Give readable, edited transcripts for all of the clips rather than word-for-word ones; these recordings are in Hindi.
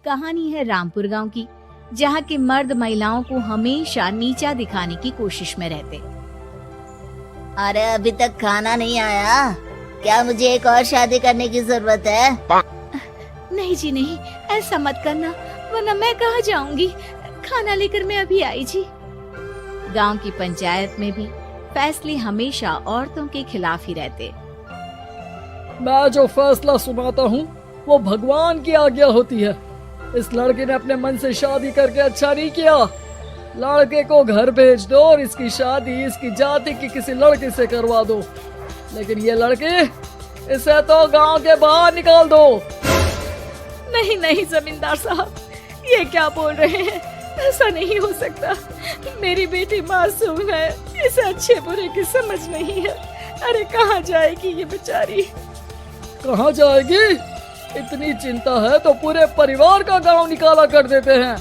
कहानी है रामपुर गांव की, जहां के मर्द महिलाओं को हमेशा नीचा दिखाने की कोशिश में रहते। अरे अभी तक खाना नहीं आया, क्या मुझे एक और शादी करने की जरूरत है? नहीं जी नहीं, ऐसा मत करना, वरना मैं कहाँ जाऊंगी। खाना लेकर मैं अभी आई जी। गांव की पंचायत में भी फैसले हमेशा औरतों के खिलाफ ही रहते। मैं जो फैसला सुनाता हूँ वो भगवान की आज्ञा होती है। इस लड़के ने अपने मन से शादी करके अच्छा नहीं किया। लड़के को घर भेज दो और इसकी शादी इसकी जाति की किसी लड़के से करवा दो, लेकिन ये लड़के, इसे तो गांव के बाहर निकाल दो। नहीं नहीं जमींदार साहब, ये क्या बोल रहे हैं? ऐसा नहीं हो सकता। मेरी बेटी मासूम है, इसे अच्छे बुरे की समझ नहीं है। अरे कहाँ जाएगी ये बेचारी? कहाँ जाएगी? इतनी चिंता है तो पूरे परिवार का गांव निकाला कर देते हैं।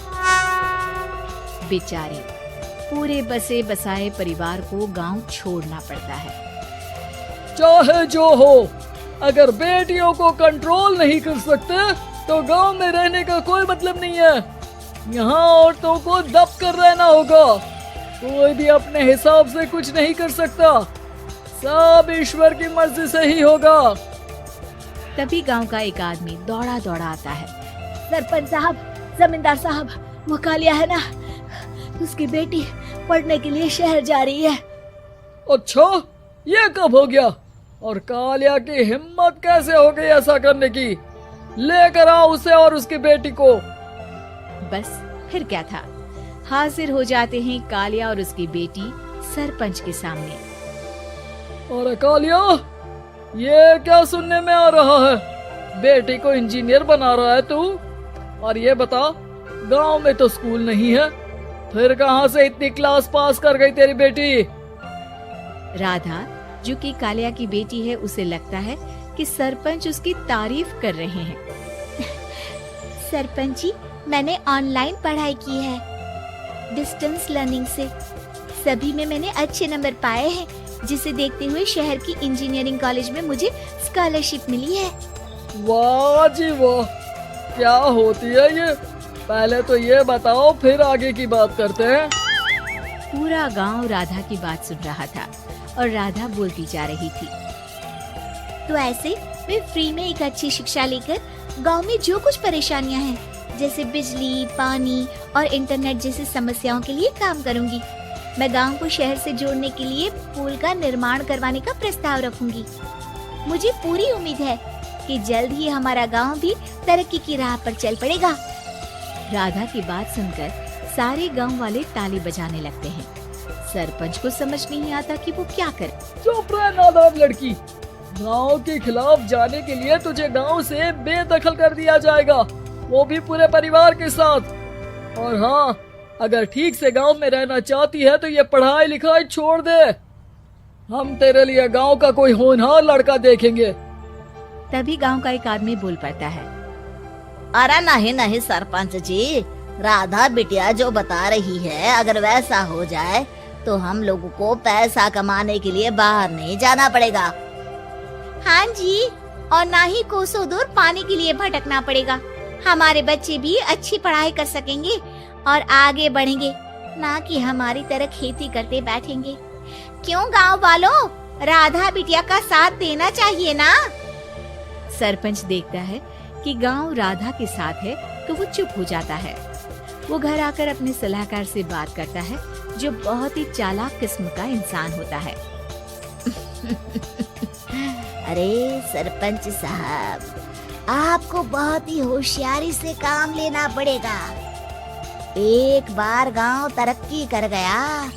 बेचारे पूरे बसे बसाए परिवार को गांव छोड़ना पड़ता है। चाहे जो हो, अगर बेटियों को कंट्रोल नहीं कर सकते तो गांव में रहने का कोई मतलब नहीं है। यहाँ औरतों को दब कर रहना होगा। कोई भी अपने हिसाब से कुछ नहीं कर सकता, सब ईश्वर की मर्जी से ही होगा। तभी गांव का एक आदमी दौड़ा दौड़ा आता है। सरपंच साहब, जमींदार साहब, वो कालिया है ना, उसकी बेटी पढ़ने के लिए शहर जा रही है। अच्छा, ये कब हो गया? और कालिया की हिम्मत कैसे हो गई ऐसा करने की? लेकर आओ उसे और उसकी बेटी को। बस फिर क्या था, हाजिर हो जाते हैं कालिया और उसकी बेटी सरपंच के सामने। और कालिया, ये क्या सुनने में आ रहा है? बेटी को इंजीनियर बना रहा है तू? और ये बता, गांव में तो स्कूल नहीं है, फिर कहां से इतनी क्लास पास कर गई तेरी बेटी? राधा, जो कि कालिया की बेटी है, उसे लगता है कि सरपंच उसकी तारीफ कर रहे हैं। सरपंच जी, मैंने ऑनलाइन पढ़ाई की है, डिस्टेंस लर्निंग से। सभी में मैंने अच्छे नंबर पाए हैं, जिसे देखते हुए शहर की इंजीनियरिंग कॉलेज में मुझे स्कॉलरशिप मिली है। वाह जी वाह, क्या होती है ये? पहले तो ये बताओ, फिर आगे की बात करते हैं। पूरा गांव राधा की बात सुन रहा था और राधा बोलती जा रही थी। तो ऐसे मैं फ्री में एक अच्छी शिक्षा लेकर गांव में जो कुछ परेशानियां हैं, जैसे बिजली, पानी और इंटरनेट जैसी समस्याओं के लिए काम करूंगी। मैं गांव को शहर से जोड़ने के लिए पुल का निर्माण करवाने का प्रस्ताव रखूंगी। मुझे पूरी उम्मीद है कि जल्द ही हमारा गांव भी तरक्की की राह पर चल पड़ेगा। राधा की बात सुनकर सारे गांव वाले ताली बजाने लगते हैं। सरपंच को समझ नहीं आता कि वो क्या करे। चुप रह नादान लड़की, गांव के खिलाफ जाने के लिए तुझे गांव से बेदखल कर दिया जाएगा, वो भी पूरे परिवार के साथ। और हाँ, अगर ठीक से गांव में रहना चाहती है तो ये पढ़ाई लिखाई छोड़ दे। हम तेरे लिए गांव का कोई होनहार लड़का देखेंगे। तभी गांव का एक आदमी बोल पड़ता है। अरे नहीं नहीं सरपंच जी, राधा बिटिया जो बता रही है, अगर वैसा हो जाए तो हम लोगों को पैसा कमाने के लिए बाहर नहीं जाना पड़ेगा। हाँ जी, और ना ही कोसों दूर पानी के लिए भटकना पड़ेगा। हमारे बच्चे भी अच्छी पढ़ाई कर सकेंगे और आगे बढ़ेंगे, ना कि हमारी तरह खेती करते बैठेंगे। क्यों गांव वालों, राधा बिटिया का साथ देना चाहिए ना। सरपंच देखता है कि गांव राधा के साथ है तो वो चुप हो जाता है। वो घर आकर अपने सलाहकार से बात करता है, जो बहुत ही चालाक किस्म का इंसान होता है। अरे सरपंच साहब, आपको बहुत ही होशियारी से काम लेना पड़ेगा। एक बार गांव तरक्की कर गया,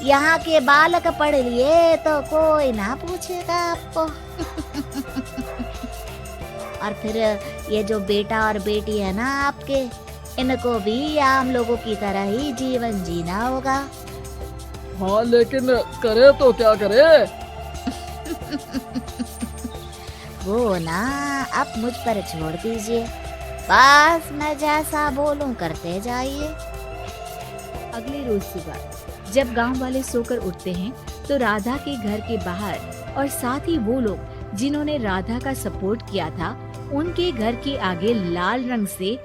यहाँ के बालक पढ़ लिए तो कोई ना पूछेगा आपको। और फिर ये जो बेटा और बेटी है ना आपके, इनको भी आम लोगों की तरह ही जीवन जीना होगा। हाँ, लेकिन करे तो क्या करे? वो ना आप मुझ पर छोड़ दीजिए, बस मैं जैसा बोलूं करते जाइए। अगले रोज सुबह जब गांव वाले सोकर उठते हैं तो राधा के घर के बाहर और साथ ही वो लोग जिन्होंने राधा का सपोर्ट किया था, उनके घर के आगे लाल रंग से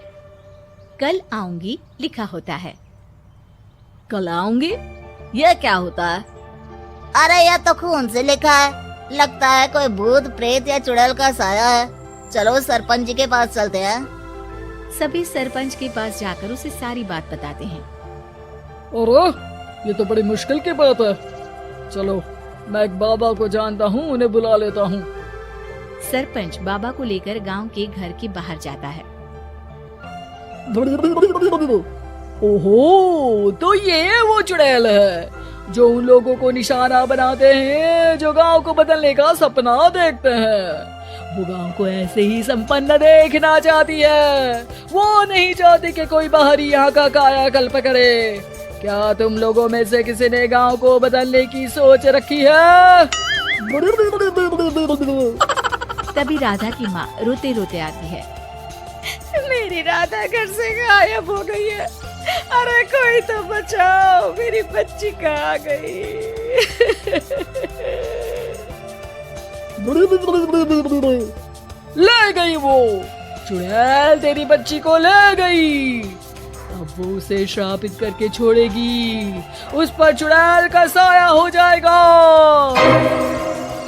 कल आऊंगी लिखा होता है। कल आऊंगी, यह क्या होता है? अरे यह तो खून से लिखा है, लगता है कोई भूत प्रेत या चुड़ैल का साया है। चलो सरपंच जी के पास चलते हैं। सभी सरपंच के पास जाकर उसे सारी बात बताते हैं। अरे ये तो बड़ी मुश्किल की बात है। चलो मैं एक बाबा को जानता हूँ, उन्हें बुला लेता हूँ। सरपंच बाबा को लेकर गांव के घर के बाहर जाता है। ओहो, तो ये वो चुड़ैल है जो उन लोगों को निशाना बनाते हैं जो गांव को बदलने का सपना देखते हैं। वो गांव को ऐसे ही संपन्न देखना चाहती है। वो नहीं चाहती कि कोई बाहरी यहाँ का कायाकल्प करे। क्या तुम लोगों में से किसी ने गांव को बदलने की सोच रखी है? तभी राधा की माँ रोते रोते आती है। मेरी राधा घर से गायब हो गई है। अरे कोई तो बचाओ, मेरी बच्ची कहाँ गई? ले गई वो चुड़ैल, तेरी बच्ची को ले गई। अब वो उसे श्रापित करके छोड़ेगी, उस पर चुड़ैल का साया हो जाएगा।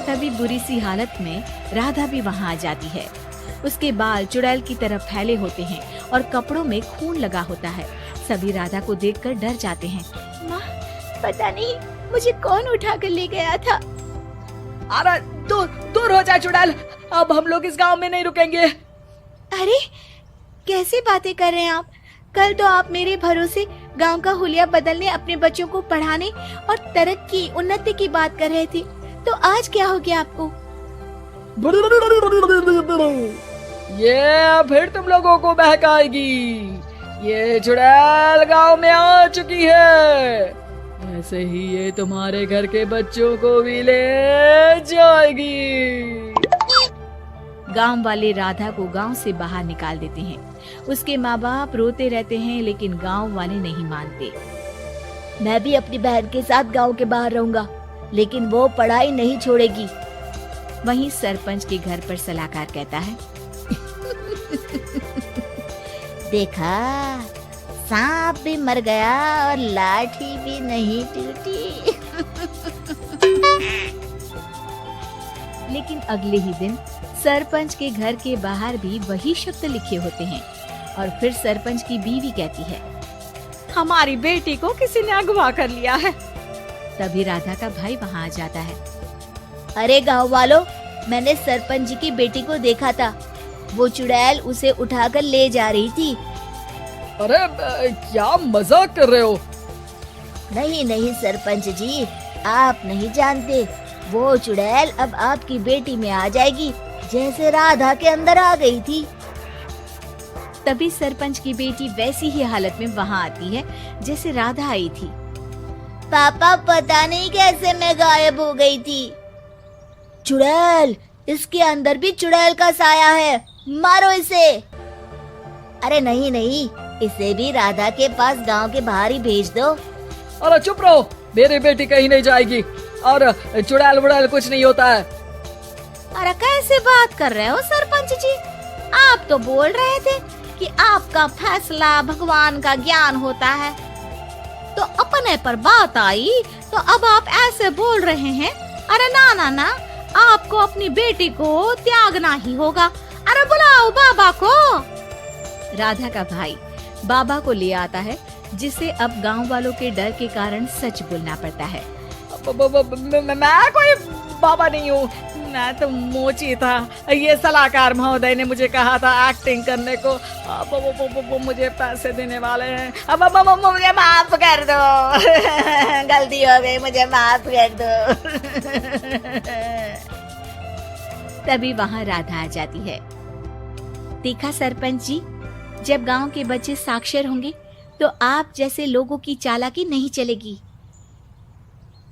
तभी बुरी सी हालत में राधा भी वहाँ आ जाती है। उसके बाल चुड़ैल की तरफ फैले होते हैं और कपड़ों में खून लगा होता है। सभी राधा को देखकर डर जाते हैं। माँ, पता नहीं मुझे कौन उठा कर ले गया था। अरे दूर हो जा चुड़ैल, अब हम लोग इस गांव में नहीं रुकेंगे। अरे कैसी बातें कर रहे हैं आप? कल तो आप मेरे भरोसे गांव का हुलिया बदलने, अपने बच्चों को पढ़ाने और तरक्की उन्नति की बात कर रहे थे, तो आज क्या हो गया आपको? ये फिर तुम लोगों को बहकाएगी। ये चुड़ैल गांव में आ चुकी है, ऐसे ही ये तुम्हारे घर के बच्चों को भी ले जाएगी। गांव वाले राधा को गांव से बाहर निकाल देते हैं। उसके माँ बाप रोते रहते हैं, लेकिन गांव वाले नहीं मानते। मैं भी अपनी बहन के साथ गांव के बाहर रहूंगा, लेकिन वो पढ़ाई नहीं छोड़ेगी। वहीं सरपंच के घर पर सलाहकार कहता है। देखा, सांप भी मर गया और लाठी भी नहीं टूटी। लेकिन अगले ही दिन सरपंच के घर के बाहर भी वही शब्द लिखे होते हैं। और फिर सरपंच की बीवी कहती है, हमारी बेटी को किसी ने अगवा कर लिया है। तभी राधा का भाई वहाँ आ जाता है। अरे गांव वालों, मैंने सरपंच जी की बेटी को देखा था। वो चुड़ैल उसे उठाकर ले जा रही थी। अरे क्या मजाक कर रहे हो? नहीं नहीं सरपंच जी, आप नहीं जानते। वो चुड़ैल अब आपकी बेटी में आ जाएगी, जैसे राधा के अंदर आ गई थी। तभी सरपंच की बेटी वैसी ही हालत में वहाँ आती है जैसे राधा आई थी। पापा, पता नहीं कैसे मैं गायब हो गई थी। चुड़ैल, इसके अंदर भी चुड़ैल का साया है, मारो इसे। अरे नहीं नहीं, इसे भी राधा के पास गांव के बाहर ही भेज दो। अरे चुप रहो, मेरी बेटी कहीं नहीं जाएगी और चुड़ैल वुड़ैल कुछ नहीं होता है। अरे कैसे बात कर रहे हो सरपंच जी? आप तो बोल रहे थे कि आपका फैसला भगवान का ज्ञान होता है, तो अपने पर बात आई तो अब आप ऐसे बोल रहे हैं। अरे ना ना ना, आपको अपनी बेटी को त्यागना ही होगा। अरे बुलाओ बाबा को। राधा का भाई बाबा को ले आता है, जिसे अब गांव वालों के डर के कारण सच बोलना पड़ता है। मैं कोई बाबा नहीं हूँ, मैं तो मोची था। ये सलाहकार महोदय ने मुझे कहा था एक्टिंग करने को। वो मुझे पैसे देने वाले हैं। अब मुझे माफ कर दो। गलती हो गई, मुझे माफ कर दो। तभी वहाँ राधा आ जाती है। देखा सरपंच जी, जब गांव के बच्चे साक्षर होंगे तो आप जैसे लोगों की चालाकी नहीं चलेगी।